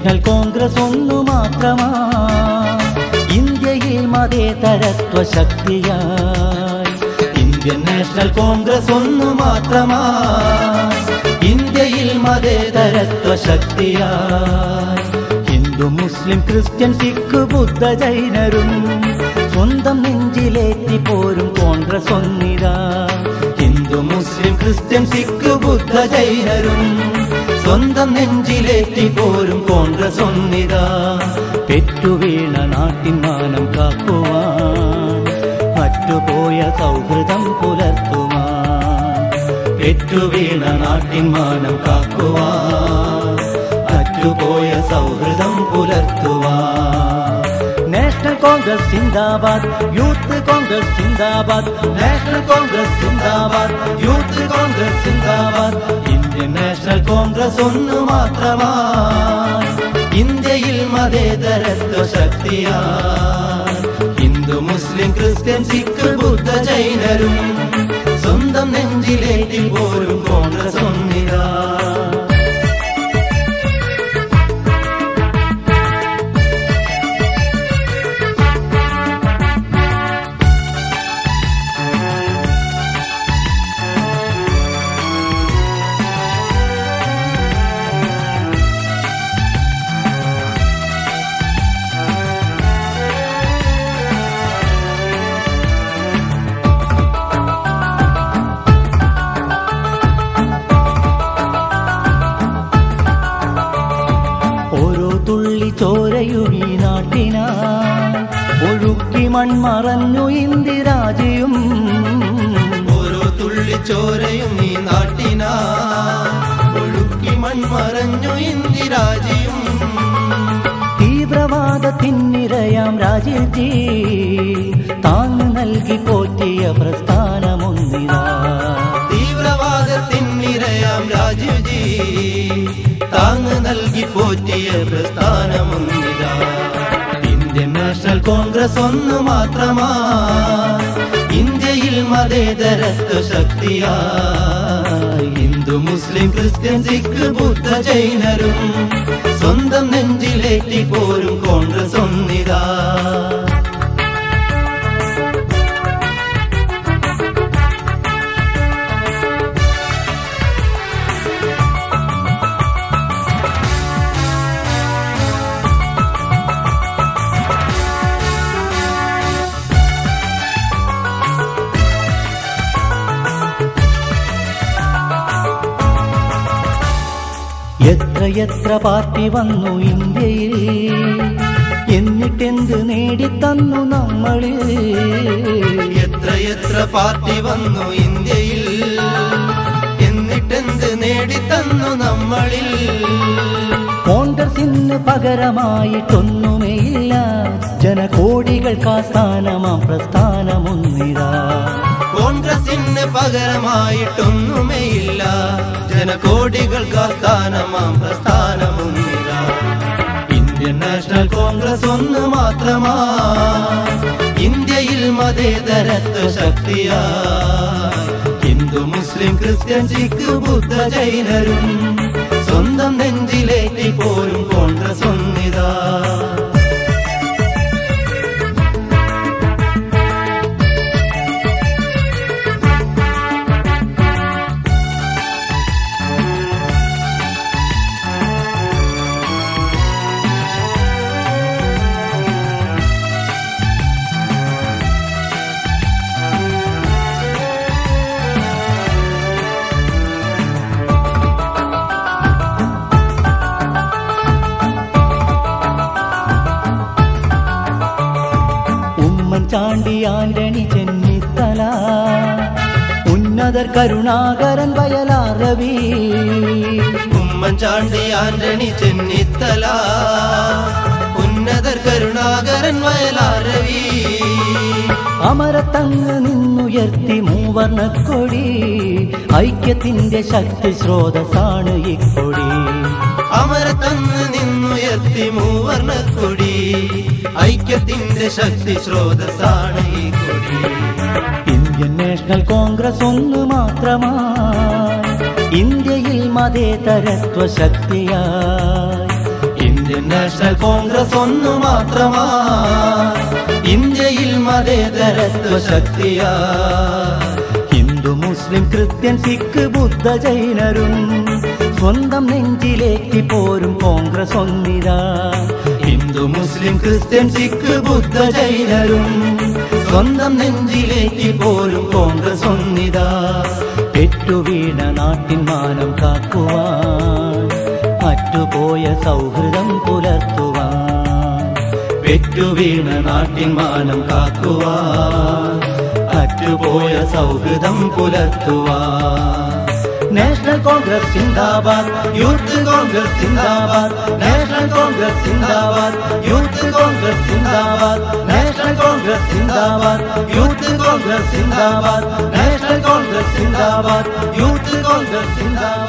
National Congress ഒന്നു മാത്രമായി ഇന്ത്യയിൽ മതേതരത്വ ശക്തിയായി. ഇന്ത്യൻ നാഷണൽ കോൺഗ്രസ് ഒന്നു മാത്രമായി ഇന്ത്യയിൽ മതേതരത്വ ശക്തിയായി. ഹിന്ദു മുസ്ലിം ക്രിസ്ത്യൻ സിഖ് ബുദ്ധ ജൈനരും സ്വന്തം നെഞ്ചിലേറ്റി പോരും കോൺഗ്രസ് ഒന്നിതാ. ഹിന്ദു മുസ്ലിം ക്രിസ്ത്യൻ സിഖ് ബുദ്ധ ജൈനരും സ്വന്തം നെഞ്ചിലേറ്റി പോരും കോൺഗ്രസ് ഒന്നിതാ. പെറ്റുവീണ നാട്ടിൻ മാനം കാക്കുവാൻ അറ്റുപോയ സൗഹൃദം പുലർത്തുവാൻ. പെറ്റുവീണ നാട്ടിൻ മാനം കാക്കുവാൻ അറ്റുപോയ സൗഹൃദം പുലർത്തുവാൻ. നാഷണൽ കോൺഗ്രസ് സിന്ദാബാദ്, യൂത്ത് കോൺഗ്രസ് സിന്ദാബാദ്. നാഷണൽ കോൺഗ്രസ് സിന്ദാബാദ്, യൂത്ത് കോൺഗ്രസ് സിന്ദാബാദ്. ഇന്ത്യൻ നാഷണൽ കോൺഗ്രസ് ഒന്നു മാത്രമായി ഇന്ത്യയിൽ മതേതരത്വ ശക്തിയായി. ഹിന്ദു മുസ്ലിം ക്രിസ്ത്യൻ സിഖ് ബുദ്ധ ജൈനരും സ്വന്തം നെഞ്ചിലേറ്റി പോരും കോൺഗ്രസ് ഒന്നിതാ. ചോരയും ഈ നാട്ടിനായി ഒഴുക്കി മൺമറഞ്ഞു ഇന്ദിരാജിയും. ഓരോ തുള്ളി ചോരയും ഈ നാട്ടിനായി ഒഴുക്കി മൺമറഞ്ഞു ഇന്ദിരാജിയും. തീവ്രവാദത്തിനിരയാം രാജീവ്ജി താങ്ങ് നൽകി പോറ്റിയ പ്രസ്ഥാനമൊന്നിതാ. തീവ്രവാദത്തിനിരയാം രാജീവ്ജി താങ്ങ് നൽകി പോറ്റിയ പ്രസ്ഥാനമൊന്നിതാ. ഇന്ത്യൻ നാഷണൽ കോൺഗ്രസ് ഒന്നു മാത്രമായി ഇന്ത്യയിൽ മതേതരത്വ ശക്തിയായി. ഹിന്ദു മുസ്ലിം ക്രിസ്ത്യൻ സിഖ് ബുദ്ധ ജൈനരും സ്വന്തം നെഞ്ചിലേറ്റി പോരും കോൺഗ്രസ് ഒന്നിതാ. എത്ര പാർട്ടി വന്നു ഇന്ത്യയിൽ എന്നിട്ടെന്ത് നേടിത്തന്നു നമ്മളിൽ. എത്ര പാർട്ടി വന്നു ഇന്ത്യയിൽ എന്നിട്ടെന്ത് നേടിത്തന്നു നമ്മളിൽ. കോൺഗ്രസിന് പകരമായിട്ടൊന്നുമേയില്ല ജനകോടികൾക്കാസ്ഥാനമാം പ്രസ്ഥാനമൊന്നിതാ. കോൺഗ്രസിന് പകരമായിട്ടൊന്നുമേയില്ല ജനകോടികൾക്കാസ്ഥാനമാം പ്രസ്ഥാനമൊന്നിതാ. ഇന്ത്യൻ നാഷണൽ കോൺഗ്രസ് ഒന്നു മാത്രമായി ഇന്ത്യയിൽ മതേതരത്വ ശക്തിയായി. ഹിന്ദു മുസ്ലിം ക്രിസ്ത്യൻ സിഖ് ബുദ്ധ ജൈനരും സ്വന്തം നെഞ്ചിലേറ്റി പോരും കോൺഗ്രസ് ഒന്നിതാ. ചാണ്ടി ആന്റണി ചെന്നിത്തല ഉന്നതർ കരുണാകരൻ വയലാർ രവി. ഉമ്മൻചാണ്ടി ആന്റണി ചെന്നിത്തല ഉന്നതർ കരുണാകരൻ വയലാർ രവി. അമരത്തങ്ങ് നിന്നുയർത്തി മൂവർണ്ണക്കൊടി ഐക്യത്തിന്റെ ശക്തി സ്രോതസ്സാണ് ഇക്കൊടി. അമരത്തങ്ങ് നിന്നുയർത്തി മൂവർണ്ണക്കൊടി ഐക്യത്തിന്റെ ശക്തി സ്രോതസ്സാണ് ഈ കൊടി. ഇന്ത്യൻ നാഷണൽ കോൺഗ്രസ് ഒന്നു മാത്രമായി ഇന്ത്യയിൽ മതേതരത്വ ശക്തിയായി. ഇന്ത്യൻ നാഷണൽ കോൺഗ്രസ് ഒന്നു മാത്രമാ ഇന്ത്യയിൽ മതേതരത്വ ശക്തിയാ ഹിന്ദു മുസ്ലിം ക്രിസ്ത്യൻ സിഖ് ബുദ്ധ ജൈനരും സ്വന്തം നെഞ്ചിലേറ്റി പോരും കോൺഗ്രസ് ഒന്നിതാ ഹിന്ദു മുസ്ലിം ക്രിസ്ത്യൻ സിഖ് ബുദ്ധ ജൈനരും സ്വന്തം നെഞ്ചിലേറ്റി പോരും കോൺഗ്രസ് ഒന്നിതാ പെറ്റുവീണ നാട്ടിൻ മാനം കാക്കുവാൻ അറ്റുപോയ സൗഹൃദം പുലർത്തുവാൻ പെറ്റുവീണ നാട്ടിൻ മാനം കാക്കുവാൻ അറ്റുപോയ സൗഹൃദം പുലർത്തുവാൻ നാഷണൽ കോൺഗ്രസ് സിന്ദാബാദ് യൂത്ത് കോൺഗ്രസ് സിന്ദാബാദ് നാഷണൽ കോൺഗ്രസ് സിന്ദാബാദ് യൂത്ത് കോൺഗ്രസ് സിന്ദാബാദ് നാഷണൽ കോൺഗ്രസ് സിന്ദാബാദ് യൂത്ത് കോൺഗ്രസ് സിന്ദാബാദ് നാഷണൽ കോൺഗ്രസ് സിന്ദാബാദ് യൂത്ത് കോൺഗ്രസ് സിന്ദാബാദ്